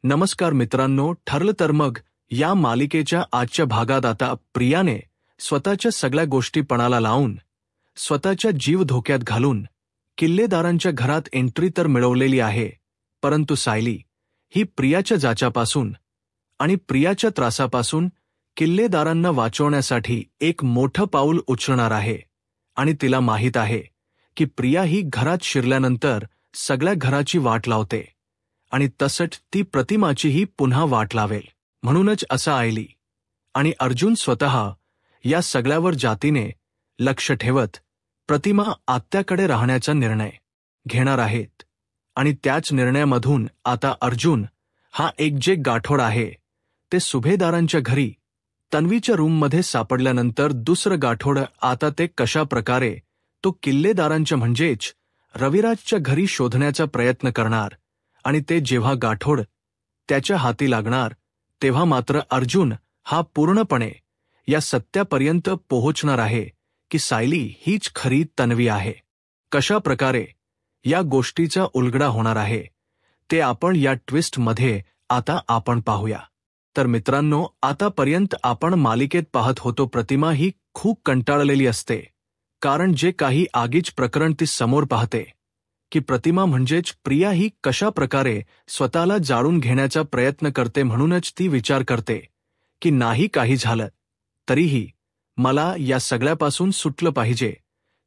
नमस्कार मित्रांनो, ठरलं तर मग या मालिकेच्या आजच्या भागात आता प्रियाने स्वतःच्या सगळ्या गोष्टी पणाला लावून स्वतःचा जीव धोक्यात घालून किल्लेदारांच्या घरात एंट्री तर मिळवलेली आहे, परंतु सायली ही प्रियाच्या जाचापासून आणि प्रियाच्या त्रासापासून किल्लेदारांना वाचवण्यासाठी एक मोठं पाऊल उचलणार आहे आणि तिला माहीत आहे की प्रिया ही घरात शिरल्यानंतर सगळ्या घराची वाट लावते आणि तसंच ती प्रतिमाचीही पुन्हा वाट लावेल. म्हणूनच असं आयली आणि अर्जुन स्वतः या सगळ्यावर जातीने लक्ष ठेवत प्रतिमा आत्याकडे राहण्याचा निर्णय घेणार आहेत. आणि त्याच निर्णयामधून आता अर्जुन हा एक जे गाठोड आहे ते सुभेदारांच्या घरी तन्वीच्या रूममध्ये सापडल्यानंतर दुसरं गाठोड आता ते कशा प्रकारे तो किल्लेदारांच्या म्हणजेच रविराजच्या घरी शोधण्याचा प्रयत्न करणार आणि ते जेव्हा गाठोड त्याच्या हाती लागणार तेव्हा मात्र अर्जुन हा पूर्णपणे या सत्यापर्यंत पोहोचणार आहे की सायली हीच खरी तन्वी आहे. कशा प्रकारे या गोष्टीचा उलगडा होणार आहे ते आपण या ट्विस्टमध्ये आता आपण पाहूया. तर मित्रांनो, आतापर्यंत आपण मालिकेत पाहत होतो प्रतिमा ही खूप कंटाळलेली असते, कारण जे काही आगीच प्रकरण ती समोर पाहते की प्रतिमा म्हणजेच प्रिया ही कशा प्रकारे स्वतःला जाळून घेण्याचा प्रयत्न करते. म्हणूनच ती विचार करते की नाही काही झालं तरीही मला या सगळ्यापासून सुटलं पाहिजे,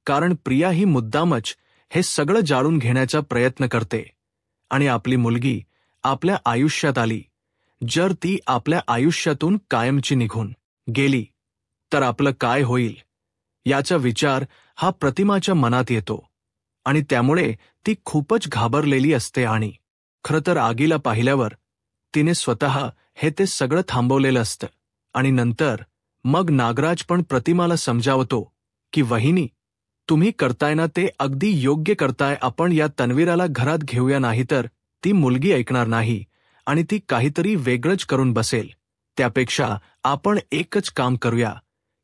कारण प्रिया ही मुद्दामच हे सगळं जाळून घेण्याचा प्रयत्न करते आणि आपली मुलगी आपल्या आयुष्यात आली, जर ती आपल्या आयुष्यातून कायमची निघून गेली तर आपलं काय होईल याचा विचार हा प्रतिमाच्या मनात येतो आणि त्यामुळे ती खूपच घाबरलेली असते. आणि खरं तर आगीला पाहिल्यावर तिने स्वतः हे ते सगळं थांबवलेलं असतं आणि नंतर मग नागराज पण प्रतिमाला समजावतो की वहिनी, तुम्ही करताय ना ते अगदी योग्य करताय, आपण या तन्वीराला घरात घेऊया, नाहीतर ती मुलगी ऐकणार नाही आणि ती काहीतरी वेगळंच करून बसेल. त्यापेक्षा आपण एकच काम करूया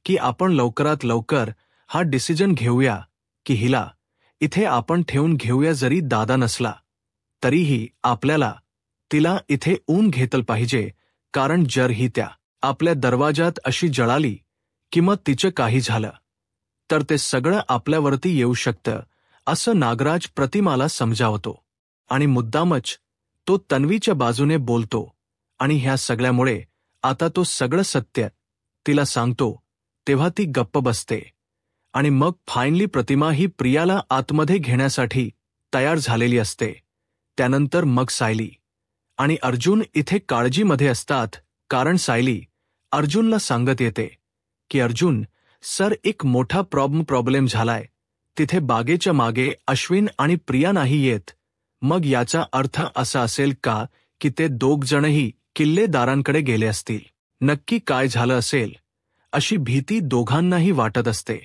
की आपण लवकरात लवकर हा डिसिजन घेऊया की हिला इथे आपण ठेवून घेऊया. जरी दादा नसला तरीही आपल्याला तिला इथे ऊन घेतलं पाहिजे, कारण जर ही त्या आपल्या दरवाजात अशी जळाली की मग तिचं काही झालं तर ते सगळं आपल्यावरती येऊ शकतं, असं नागराज प्रतिमाला समजावतो आणि मुद्दामच तो तन्वीच्या बाजूने बोलतो. आणि ह्या सगळ्यामुळे आता तो सगळं सत्य तिला सांगतो तेव्हा ती गप्प बसते आणि मग फायनली प्रतिमा ही प्रियाला आतमध्ये घेण्यासाठी तयार झालेली असते. त्यानंतर मग सायली आणि अर्जुन इथे काळजीमध्ये असतात, कारण सायली अर्जुनला सांगत येते की अर्जुन सर, एक मोठा प्रॉब्लेम झालाय, तिथे बागेच्या मागे अश्विन आणि प्रिया नाही येत. मग याचा अर्थ असा असेल का की ते दोघ जणही किल्लेदारांकडे गेले असतील? नक्की काय झालं असेल अशी भीती दोघांनाही वाटत असते.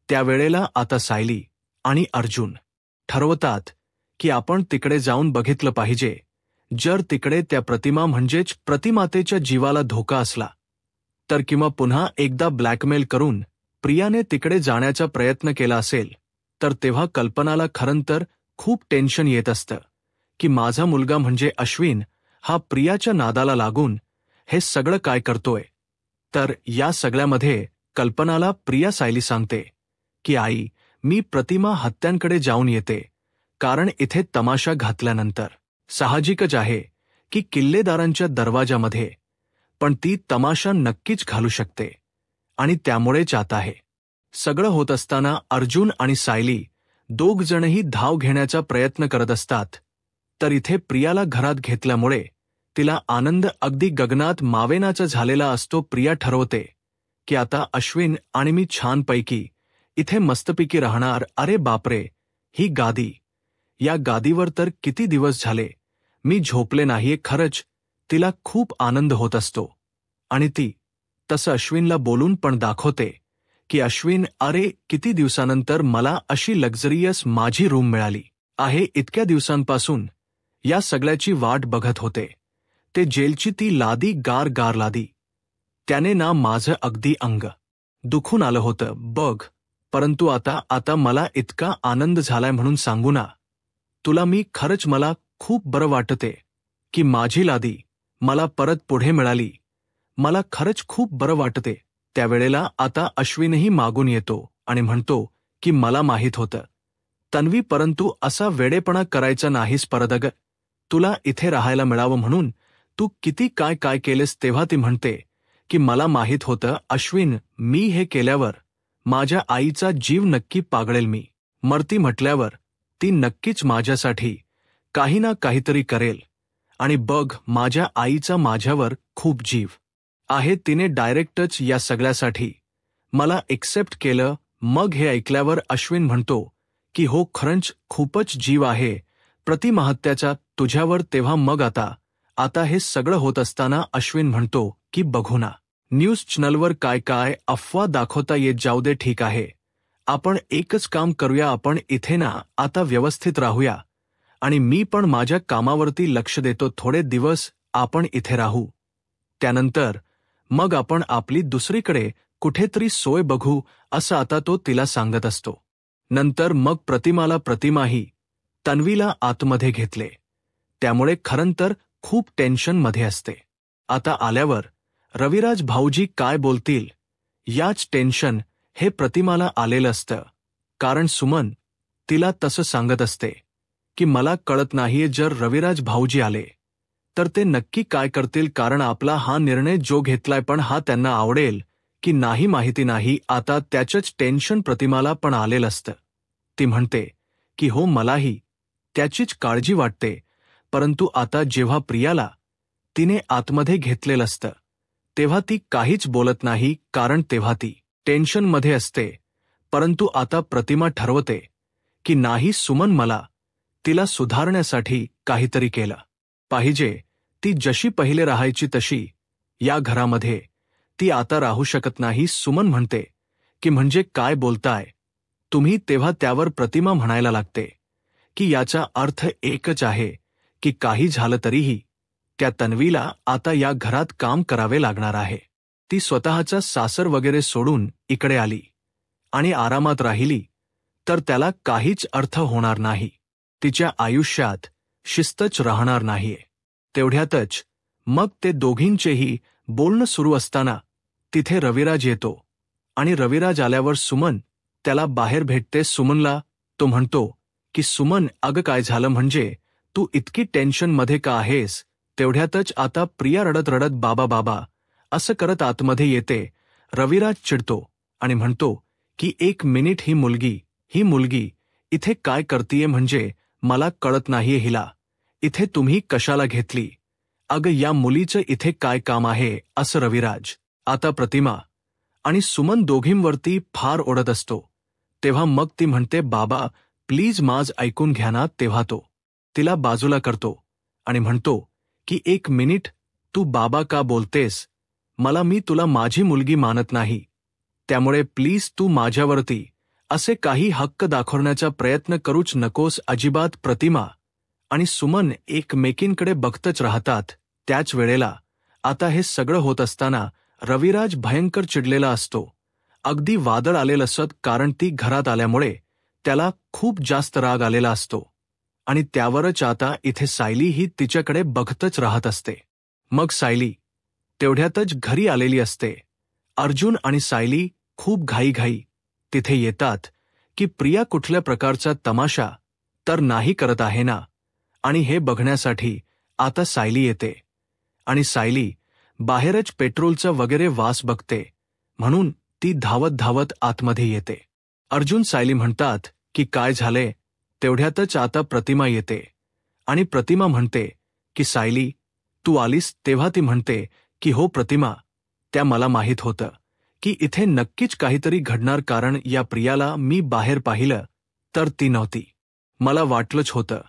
त्यावेळेला आता सायली आणि अर्जुन ठरवतात की आपण तिकडे जाऊन बघितलं पाहिजे. जर तिकडे त्या प्रतिमा म्हणजेच प्रतिमातेच्या जीवाला धोका असला तर, किंवा पुन्हा एकदा ब्लॅकमेल करून प्रियाने तिकडे जाण्याचा प्रयत्न केला असेल तर तेव्हा कल्पनाला खरं तर खूप टेन्शन येत असतं की माझा मुलगा म्हणजे अश्विन हा प्रियाच्या नादाला लागून हे सगळं काय करतोय. तर या सगळ्यामध्ये कल्पनाला प्रिया सायली सांगते की आई, मी प्रतिमा हत्यांकडे जाऊन येते, कारण इथे तमाशा घातल्यानंतर साहजिकच आहे की किल्लेदारांच्या दरवाजामध्ये पण ती तमाशा नक्कीच घालू शकते आणि त्यामुळेच आता आहे. सगळं होत असताना अर्जुन आणि सायली दोघ जणही धाव घेण्याचा प्रयत्न करत असतात. तर इथे प्रियाला घरात घेतल्यामुळे तिला आनंद अगदी गगनात मावेनाचा झालेला असतो. प्रिया ठरवते की आता अश्विन आणि मी छानपैकी इथे मस्तपैकी राहणार. अरे बापरे, ही गादी, या गादीवर तर किती दिवस झाले मी झोपले नाहीये. खरंच तिला खूप आनंद होत असतो आणि ती तसं अश्विनला बोलून पण दाखवते की अश्विन, अरे किती दिवसानंतर मला अशी लक्झरियस माझी रूम मिळाली आहे. इतक्या दिवसांपासून या सगळ्याची वाट बघत होते. ते जेलची ती लादी गार गार लादी, त्याने ना माझं अगदी अंग दुखून आलं होतं बघ. परंतु आता मला इतका आनंद झालाय म्हणून सांगू ना तुला मी, खरंच मला खूप बरं वाटते. की माझी लादी मला परत पुढे मिळाली. मला खरंच खूप बरं वाटते. त्यावेळेला आता अश्विनही मागून येतो आणि म्हणतो की मला माहीत होतं तन्वी, परंतु असा वेडेपणा करायचा नाहीस परत. तुला इथे राहायला मिळावं म्हणून तू किती काय काय केलेस. तेव्हा ती म्हणते की मला माहीत होतं अश्विन, मी हे केल्यावर माझ्या आईचा जीव नक्की पागळेल. मी मरती म्हटल्यावर ती नक्कीच माझ्यासाठी काही ना काहीतरी करेल. आणि बघ, माझ्या आईचा माझ्यावर खूप जीव आहे. तिने डायरेक्टच या सगळ्यासाठी मला एक्सेप्ट केलं. मग हे ऐकल्यावर अश्विन म्हणतो की हो, खरंच खूपच जीव आहे प्रतिमाहत्याचा तुझ्यावर. तेव्हा मग आता हे सगळं होत असताना अश्विन म्हणतो की बघू ना, न्यूज चॅनलवर काय काय अफवा दाखवता येत जाऊ दे. ठीक आहे, आपण एकच काम करूया, आपण इथे ना आता व्यवस्थित राहूया आणि मी पण माझ्या कामावरती लक्ष देतो. थोडे दिवस आपण इथे राहू, त्यानंतर मग आपण आपली दुसरीकडे कुठेतरी सोय बघू, असं आता तो तिला सांगत असतो. नंतर मग प्रतिमाही तन्वीला आतमध्ये घेतले. त्यामुळे खरंतर खूप टेन्शनमध्ये असते. आता आल्यावर रविराज भाऊजी काय बोलतील याच टेन्शन हे प्रतिमाला आलेलं असतं. कारण सुमन तिला तसं सांगत असते की मला कळत नाहीये, जर रविराज भाऊजी आले तर ते नक्की काय करतील, कारण आपला हा निर्णय जो घेतलाय पण हा त्यांना आवडेल की नाही माहिती नाही. आता त्याचंच टेन्शन प्रतिमाला पण आलेलं असतं. ती म्हणते की हो, मलाही त्याचीच काळजी वाटते. परंतु आता जेव्हा प्रियाला तिने आतमध्ये घेतलेलं असतं तेव्हा ती काहीच बोलत नाही, कारण तेव्हा ती टेन्शनमध्ये असते. परंतु आता प्रतिमा ठरवते की नाही, सुमन मला तिला सुधारण्यासाठी काहीतरी केलं पाहिजे. ती जशी पहिले राहायची तशी या घरामध्ये ती आता राहू शकत नाही. सुमन म्हणते की म्हणजे काय बोलताय तुम्ही. तेव्हा त्यावर प्रतिमा म्हणायला लागते की याचा अर्थ एकच आहे की काही झालं तरीही त्या तन्वीला आता या घरात काम करावे लागणार आहे. ती स्वतःचा सासर वगैरे सोडून इकडे आली आणि आरामात राहिली तर त्याला काहीच अर्थ होणार नाही. तिच्या आयुष्यात शिस्तच राहणार नाहीये. तेवढ्यातच मग ते दोघींचेही बोलणं सुरू असताना तिथे रविराज येतो आणि रविराज आल्यावर सुमन त्याला बाहेर भेटते. सुमनला तो म्हणतो की सुमन, अगं काय झालं, म्हणजे तू इतकी टेन्शनमध्ये का आहेस. तेवढ्यातच आता प्रिया रडत रडत बाबा बाबा असं करत आतमध्ये येते. रविराज चिडतो आणि म्हणतो की एक मिनिट, ही मुलगी इथे काय करतीये, म्हणजे मला कळत नाहीये हिला इथे तुम्ही कशाला घेतली. अगं, या मुलीचं इथे काय काम आहे. असं रविराज आता प्रतिमा आणि सुमन दोघींवरती फार ओढत असतो. तेव्हा मग ती म्हणते, बाबा प्लीज माझं ऐकून घ्या ना. तेव्हा तो तिला बाजूला करतो आणि म्हणतो की एक मिनिट, तू बाबा का बोलतेस. मी तुला माझी मुलगी मानत नाही, त्यामुळे प्लीज तू माझ्यावरती असे काही हक्क दाखवण्याचा प्रयत्न करूच नकोस अजिबात. प्रतिमा आणि सुमन एकमेकींकडे बघतच राहतात. त्याच वेळेला आता हे सगळं होत असताना रविराज भयंकर चिडलेला असतो. अगदी वादळ आलेलं असत, कारण ती घरात आल्यामुळे त्याला खूप जास्त राग आलेला असतो. आणि त्यावरच आता इथे सायली ही तिच्याकडे बघतच राहत असते. मग सायली तेवढ्यातच घरी आलेली असते. अर्जुन आणि सायली खूप घाईघाई तिथे येतात की प्रिया कुठल्या प्रकारचा तमाशा तर नाही करत आहे ना. आणि हे बघण्यासाठी आता सायली येते आणि सायली बाहेरच पेट्रोलचा वगैरे वास बघते, म्हणून ती धावत धावत आतमध्ये येते. अर्जुन सायली म्हणतात की काय झाले. तेवढ्यातच आता प्रतिमा येते आणि प्रतिमा म्हणते की सायली तू आलीस. तेव्हा ती म्हणते की हो प्रतिमा, त्या मला माहीत होतं की इथे नक्कीच काहीतरी घडणार, कारण या प्रियाला मी बाहेर पाहिलं तर ती नव्हती. मला वाटलंच होतं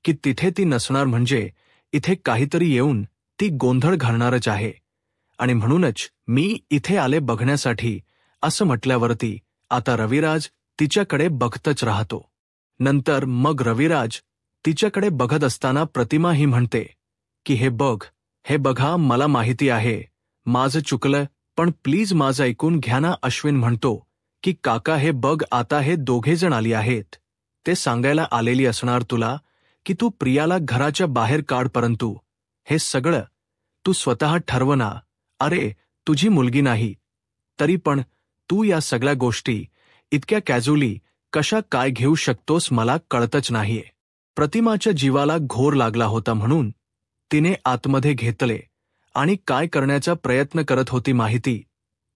की तिथे ती नसणार, म्हणजे इथे काहीतरी येऊन ती गोंधळ घालणारच आहे आणि म्हणूनच मी इथे आले बघण्यासाठी. असं म्हटल्यावरती आता रविराज तिच्याकडे बघतच राहतो. नंतर मग रविराज तिच्याकडे बघत असताना प्रतिमा ही म्हणते की हे बघा, मला माहिती आहे माझं चुकलं, पण प्लीज माझं ऐकून घ्या ना. अश्विन म्हणतो की काका हे बघ, आता हे दोघेजण आली आहेत. ते सांगायला आलेली असणार तुला की तू प्रियाला घराच्या बाहेर काढ, परंतु हे सगळं तू स्वतः ठरव ना. अरे, तुझी मुलगी नाही, तरी पण तू या सगळ्या गोष्टी इतक्या कॅज्युअली कशा काय घेऊ शकतोस मला कळतच नाहीये. प्रतिमाच्या जीवाला घोर लागला होता म्हणून तिने आतमध्ये घेतले आणि काय करण्याचा प्रयत्न करत होती माहिती?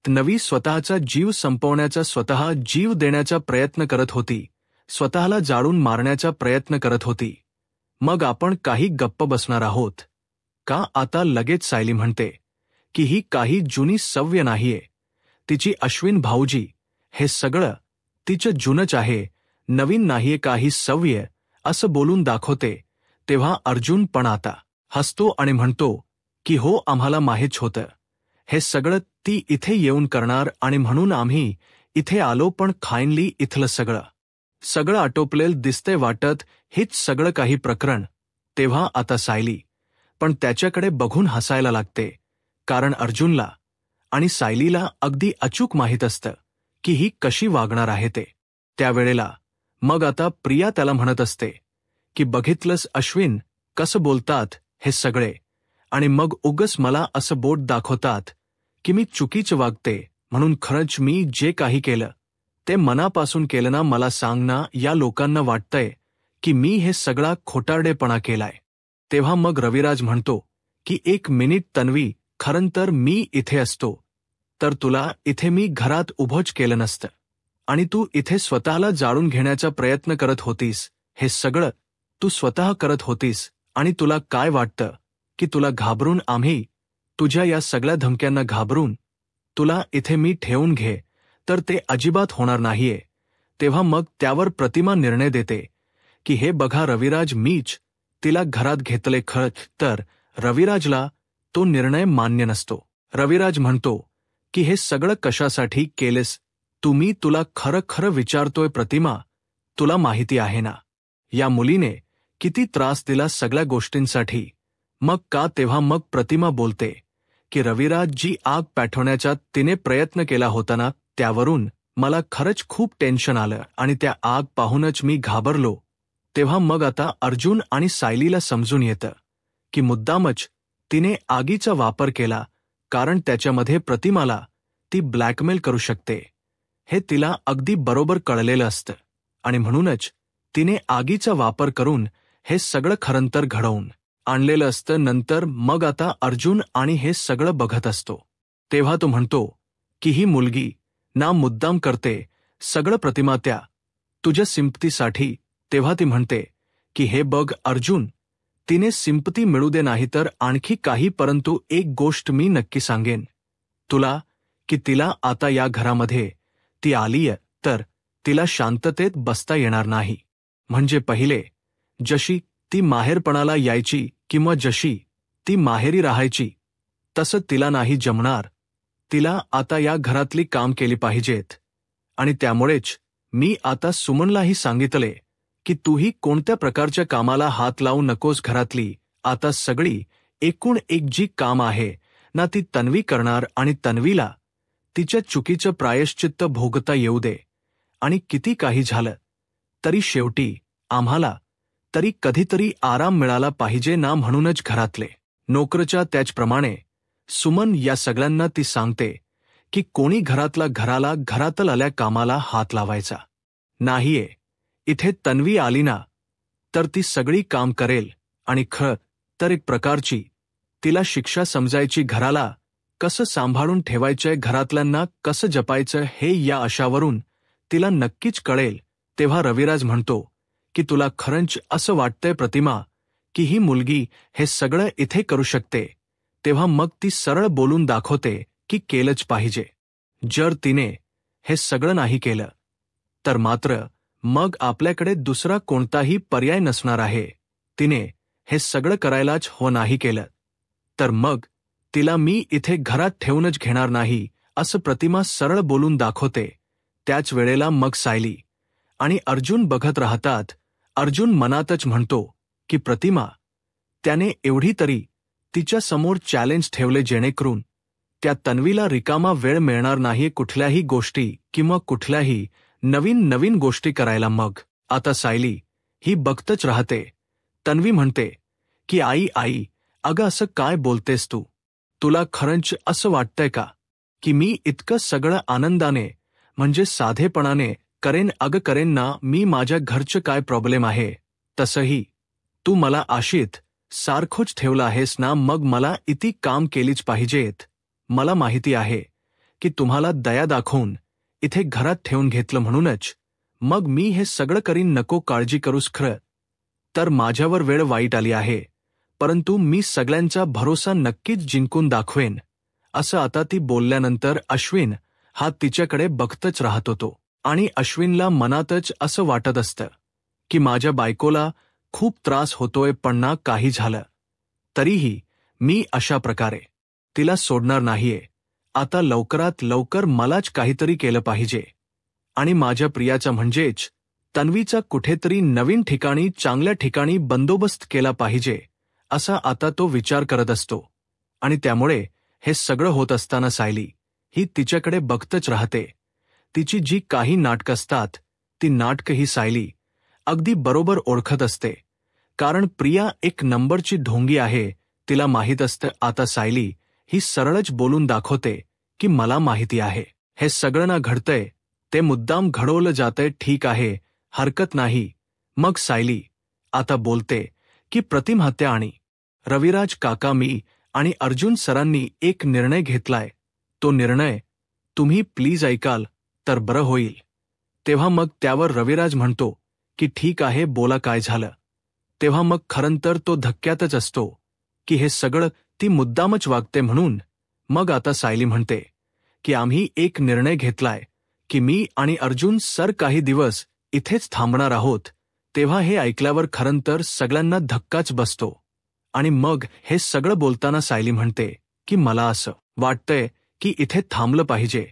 नवी स्वतःचा जीव संपवण्याचा, स्वतः जीव देण्याचा प्रयत्न करत होती, स्वतःला जाळून मारण्याचा प्रयत्न करत होती. मग आपण काही गप्प बसणार आहोत का? आता लगेच सायली म्हणते की ही काही जुनी सवय नाहीये. तिची अश्विन भाऊजी, हे सगळं तिचं जुनच आहे, नवीन नाहीये काही सवय, असं बोलून दाखवते. तेव्हा अर्जुन पण आता हसतो आणि म्हणतो की हो, आम्हाला माहीत होतं हे सगळं ती इथे येऊन करणार आणि म्हणून आम्ही इथे आलो. पण खायनली इथलं सगळं आटोपलेलं दिसतंय वाटत हेच सगळं काही प्रकरण. तेव्हा आता सायली पण त्याच्याकडे बघून हसायला लागते, कारण अर्जुनला आणि सायलीला अगदी अचूक माहीत असतं की ही कशी वागणार आहे ते. त्यावेळेला मग आता प्रिया त्याला म्हणत असते की बघितलंस अश्विन कसं बोलतात हे सगळे, आणि मग उगस मला असं बोट दाखवतात की मी चुकीचं वागते म्हणून. खरंच मी जे काही केलं ते मनापासून केलं ना? मला सांग ना, या लोकांना वाटतंय की मी हे सगळा खोटारडेपणा केलाय. तेव्हा मग रविराज म्हणतो की एक मिनिट तन्वी, खरं तर मी इथे असतो तर तुला इथे मी घरात उभंच केलं नसतं आणि तू इथे स्वतःला जाळून घेण्याचा प्रयत्न करत होतीस. हे सगळं तू स्वतः करत होतीस आणि तुला काय वाटतं की तुला घाबरून, आम्ही तुझ्या या सगळ्या धमक्यांना घाबरून तुला इथे मी ठेवून घे, तर ते अजिबात होणार नाहीये. तेव्हा मग त्यावर प्रतिमा निर्णय देते की हे बघा रविराज, मीच तिला घरात घेतले. खरंच तर रविराजला तो निर्णय मान्य नसतो. रविराज म्हणतो की हे सगळं कशासाठी केलेस तुम्ही? तुला खरं खरं विचारतोय प्रतिमा, तुला माहिती आहे ना या मुलीने किती त्रास दिला सगळ्या गोष्टींसाठी, मग का? तेव्हा मग प्रतिमा बोलते की रविराज, जी आग पेटवण्याचा तिने प्रयत्न केला होता ना, त्यावरून मला खरंच खूप टेन्शन आलं आणि त्या आग पाहूनच मी घाबरलो. तेव्हा मग आता अर्जुन आणि सायलीला समजून येतं की मुद्दामच तिने आगीचा वापर केला, कारण त्याच्यामध्ये प्रतिमाला ती ब्लॅकमेल करू शकते हे तिला अगदी बरोबर कळलेलं असतं आणि म्हणूनच तिने आगीचा वापर करून हे सगळं खरंतर घडवून आणलेलं असतं. नंतर मग आता अर्जुन आणि हे सगळं बघत असतो तेव्हा तो म्हणतो की ही मुलगी ना मुद्दाम करते सगळं प्रतिमा त्या तुझ्या सिंपतीसाठी. तेव्हा ती म्हणते की हे बघ अर्जुन, तिने सिंपती मिळू दे नाही तर आणखी काही, परंतु एक गोष्ट मी नक्की सांगेन तुला की तिला आता या घरामध्ये ती आलीय तर तिला शांततेत बसता येणार नाही. म्हणजे पहिले जशी ती माहेरपणाला यायची किंवा जशी ती माहेरी राहायची तसं तिला नाही जमणार. तिला आता या घरातली काम केली पाहिजेत आणि त्यामुळेच मी आता सुमनलाही सांगितले की तूही कोणत्या प्रकारच्या कामाला हात लावू नकोस घरातली. आता सगळी एकूण एक जी काम आहे ना ती तन्वी करणार आणि तन्वीला तिच्या चुकीचं प्रायश्चित्त भोगता येऊ दे. आणि किती काही झालं तरी शेवटी आम्हाला तरी कधीतरी आराम मिळाला पाहिजे ना, म्हणूनच घरातले नोकरच्या त्याचप्रमाणे सुमन या सगळ्यांना ती सांगते की कोणी घरातल आल्या कामाला हात लावायचा नाहीये. इथे तन्वी आली ना तर ती सगळी काम करेल आणि खरं तर एक प्रकारची तिला शिक्षा समजायची. घराला कसं सांभाळून ठेवायचंय, घरातल्यांना कसं जपायचं हे या आशावरून तिला नक्कीच कळेल. तेव्हा रविराज म्हणतो की तुला खरंच असं वाटतंय प्रतिमा की ही मुलगी हे सगळं इथे करू शकते? तेव्हा मग ती सरळ बोलून दाखवते की केलंच पाहिजे. जर तिने हे सगळं नाही केलं तर मात्र मग आपल्याकडे दुसरा कोणताही पर्याय नसणार आहे. तिने हे सगळं करायलाच नाही केलं तर मग तिला मी इथे घरात ठेवूनच घेणार नाही, असं प्रतिमा सरळ बोलून दाखवते. त्याच वेळेला मग सायली आणि अर्जुन बघत राहतात. अर्जुन मनातच म्हणतो की प्रतिमा, त्याने एवढी तरी तिच्या समोर चॅलेंज ठेवले जेणेकरून त्या तन्वीला रिकामा वेळ मिळणार नाही कुठल्याही गोष्टी किंवा कुठल्याही नवीन गोष्टी करायला. मग आता सायली ही बघतच राहते. तन्वी म्हणते की आई अगं असं काय बोलतेस तू? तुला खरंच असं वाटतंय का की मी इतकं सगळं आनंदाने म्हणजे साधेपणाने करेन? अगं करेन ना, मी. माझ्या घरचं काय प्रॉब्लेम आहे? तसंही तू मला आशेत सारखंच ठेवलं आहेस ना, मग मला इती काम केलीच पाहिजेत. मला माहिती आहे की तुम्हाला दया दाखवून इथे घरात ठेवून घेतलं म्हणूनच मग मी हे सगळं करीन. नको काळजी करूस. खरं तर माझ्यावर वेळ वाईट आली आहे, परंतु मी सगळ्यांचा भरोसा नक्कीच जिंकून दाखवेन. असं आता ती बोलल्यानंतर अश्विन हा तिच्याकडे बघतच राहत होतो आणि अश्विनला मनातच असं वाटत असतं की माझ्या बायकोला खूप त्रास होतोय, पण ना काही झालं तरीही मी अशा प्रकारे तिला सोडणार नाहीये. आता लवकरात लवकर मलाच काहीतरी केलं पाहिजे आणि माझ्या प्रियाचा म्हणजेच तन्वीचा कुठेतरी नवीन ठिकाणी, चांगल्या ठिकाणी बंदोबस्त केला पाहिजे, असा आता तो विचार करत असतो. आणि त्यामुळे हे सगळं होत असताना सायली ही तिच्याकडे बघतच राहते. तिची जी काही नाटकं असतात ती नाटकं ही सायली अगदी बरोबर ओळखत असते, कारण प्रिया एक नंबरची ढोंगी आहे. तिला माहीत असतं आता सायली ही सरळच बोलून दाखवते की मला माहिती आहे हे सगळं ना घडतंय, ते मुद्दाम घडवलं जातंय. ठीक आहे, हरकत नाही. मग सायली आता बोलते की प्रतिम हत्या आणि रविराज काका, मी आणि अर्जुन सरांनी एक निर्णय घेतलाय. तो निर्णय तुम्ही प्लीज ऐकाल तर बरं होईल. तेव्हा मग त्यावर रविराज म्हणतो की ठीक आहे, बोला काय झालं. तेव्हा मग खरं तर तो धक्क्यातच असतो की हे सगळं ती मुद्दामच वागते म्हणून. मग आता सायली म्हणते की आम्ही एक निर्णय घेतलाय की मी आणि अर्जुन सर काही दिवस इथेच थांबणार आहोत. तेव्हा हे ऐकल्यावर खरं तर सगळ्यांना धक्काच बसतो आणि मग हे सगळं बोलताना सायली म्हणते की मला असं वाटतंय की इथे थांबलं पाहिजे,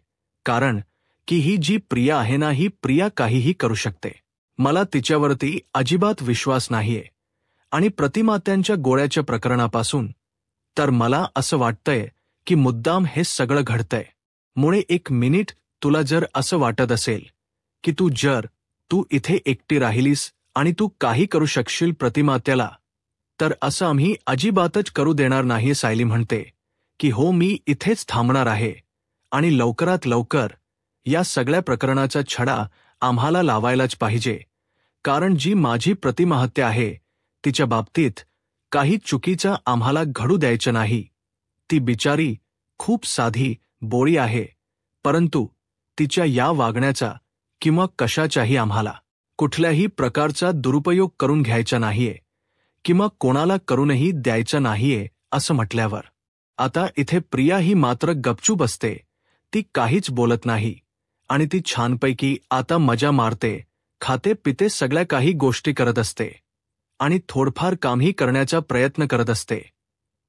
कारण की ही जी प्रिया आहे ना, ही प्रिया काहीही करू शकते. मला तिच्यावरती अजिबात विश्वास नाहीये. आणि प्रतिमात्यांच्या गोळ्याच्या प्रकरणापासून तर मला असं वाटतंय की मुद्दाम हे सगळं घडतंय. मुळे एक मिनिट, तुला जर असं वाटत असेल की तू इथे एकटी राहिलीस आणि तू काही करू शकशील प्रतिमात्याला, तर असं आम्ही अजिबातच करू देणार नाही. सायली म्हणते की हो, मी इथेच थांबणार आहे आणि लवकरात लवकर या सगळ्या प्रकरणाचा छडा आम्हाला लावायलाच पाहिजे, कारण जी माझी प्रतिमाहत्या आहे तिच्या बाबतीत काही चुकीचं आम्हाला घडू द्यायचं नाही. ती बिचारी खूप साधी बोळी आहे, परंतु तिच्या या वागण्याचा किंवा कशाचाही आम्हाला कुठल्याही प्रकारचा दुरुपयोग करून घ्यायचा नाहीये किंवा कोणाला करूनही द्यायचा नाहीये. असं म्हटल्यावर आता इथे प्रिया ही मात्र गपचूप असते. ती काहीच बोलत नाही आणि ती छानपैकी आता मजा मारते, खाते पिते, सगळ्या काही गोष्टी करत असते आणि थोडफार कामही करण्याचा प्रयत्न करत असते.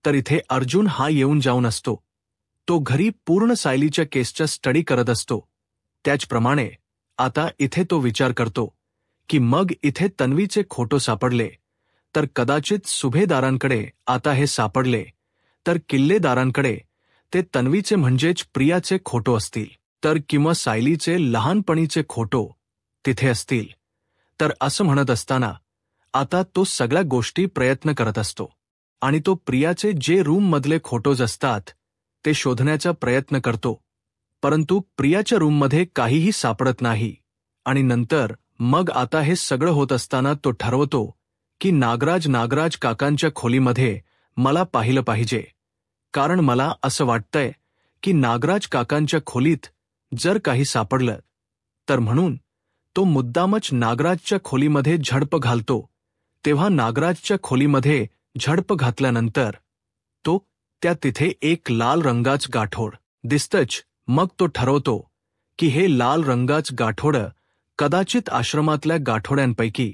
तर इथे अर्जुन हा येऊन जाऊन असतो. तो घरी पूर्ण सायलीच्या केसचा स्टडी करत असतो. त्याचप्रमाणे आता इथे तो विचार करतो की मग इथे तन्वीचे खोटो सापडले तर कदाचित सुभेदारांकडे आता हे सापडले तर किल्लेदारांकडे ते तन्वीचे म्हणजेच प्रियाचे खोटो असतील, तर किंवा सायलीचे लहानपणीचे खोटो तिथे असतील. तर असं म्हणत असताना आता तो सगळ्या गोष्टी प्रयत्न करत असतो आणि तो प्रियाचे जे रूममधले खोटोज असतात ते शोधण्याचा प्रयत्न करतो, परंतु प्रियाच्या रूममध्ये काहीही सापडत नाही. आणि नंतर मग आता हे सगळं होत असताना तो ठरवतो की नागराज काकांच्या खोलीमध्ये मला पाहिलं पाहिजे, कारण मला असं वाटतंय की नागराज काकांच्या खोलीत जर काही सापडलं तर म्हणून तो मुद्दामच नागराजच्या खोलीमध्ये झडप घालतो. तेव्हा नागराजच्या खोलीमध्ये झडप घातल्यानंतर तिथे एक लाल रंगाच गाठोड दिसतंच. मग तो ठरवतो की हे लाल रंगाच गाठोडं कदाचित आश्रमातल्या गाठोड्यांपैकी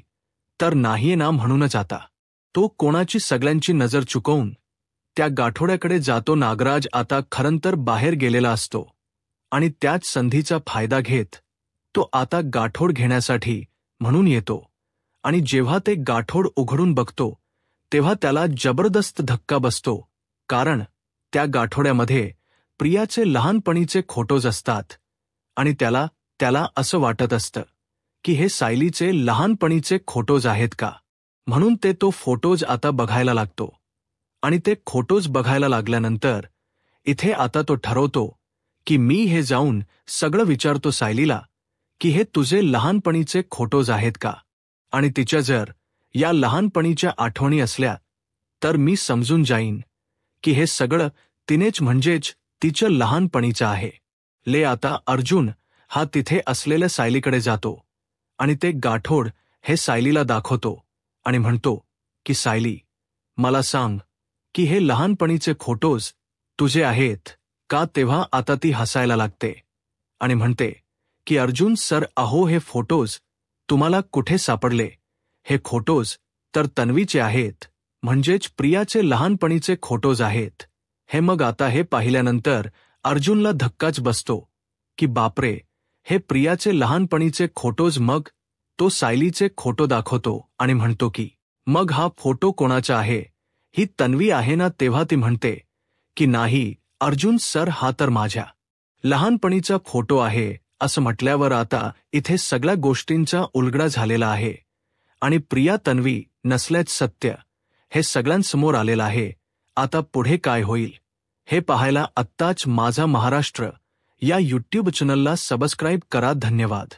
तर नाहीये ना, म्हणूनच आता तो कोणाची सगळ्यांची नजर चुकवून त्या गाठोड्याकडे जातो. नागराज आता खरं तर बाहेर गेलेला असतो आणि त्याच संधीचा फायदा घेत तो आता गाठोड घेण्यासाठी म्हणून येतो आणि जेव्हा ते गाठोड उघडून बघतो तेव्हा त्याला जबरदस्त धक्का बसतो, कारण त्या गाठोड्यामध्ये प्रियाचे लहानपणीचे खोटोज असतात आणि त्याला असं वाटत असतं की हे सायलीचे लहानपणीचे खोटोज आहेत का, म्हणून तो फोटोज आता बघायला लागतो आणि ते फोटोज बघायला लागल्यानंतर इथे आता तो ठरवतो की मी हे जाऊन सगळं विचारतो सायलीला की हे तुझे लहानपणीचे फोटोज आहेत का, आणि तिच्या जर या लहानपणीच्या आठवणी असल्या तर मी समजून जाईन की हे सगळं तिनेच म्हणजेच तिच्या लहानपणीचं आहे. आता अर्जुन हा तिथे असलेल्या सायलीकडे जातो आणि ते गाठोड हे सायलीला दाखवतो आणि म्हणतो की सायली, मला सांग की हे लहानपणीचे फोटोज तुझे आहेत का. तेव्हा आता ती हसायला लागते आणि म्हणते की अर्जुन सर, अहो हे फोटोज तुम्हाला कुठे सापडले, हे फोटोज तर तन्वीचे आहेत, म्हणजेच प्रियाचे लहानपणीचे फोटोज आहेत हे. मग आता हे पाहिल्यानंतर अर्जुनला धक्काच बसतो की बापरे, हे प्रियाचे लहानपणीचे फोटोज. मग तो सायलीचे फोटो दाखवतो आणि म्हणतो की मग हा फोटो कोणाचा आहे, ही तन्वी आहे ना. तेव्हा ती म्हणते की नाही अर्जुन सर, हा तर माझ्या लहानपणीचा फोटो आहे. असं म्हटल्यावर आता इथे सगळ्या गोष्टींचा उलगडा झालेला आहे आणि प्रिया तन्वी नसल्याच सत्य हे सगळ्यांसमोर आलेलं आहे. आता पुढे काय होईल हे पाहायला आत्ताच माझा महाराष्ट्र या यूट्यूब चॅनलला सबस्क्राईब करा. धन्यवाद.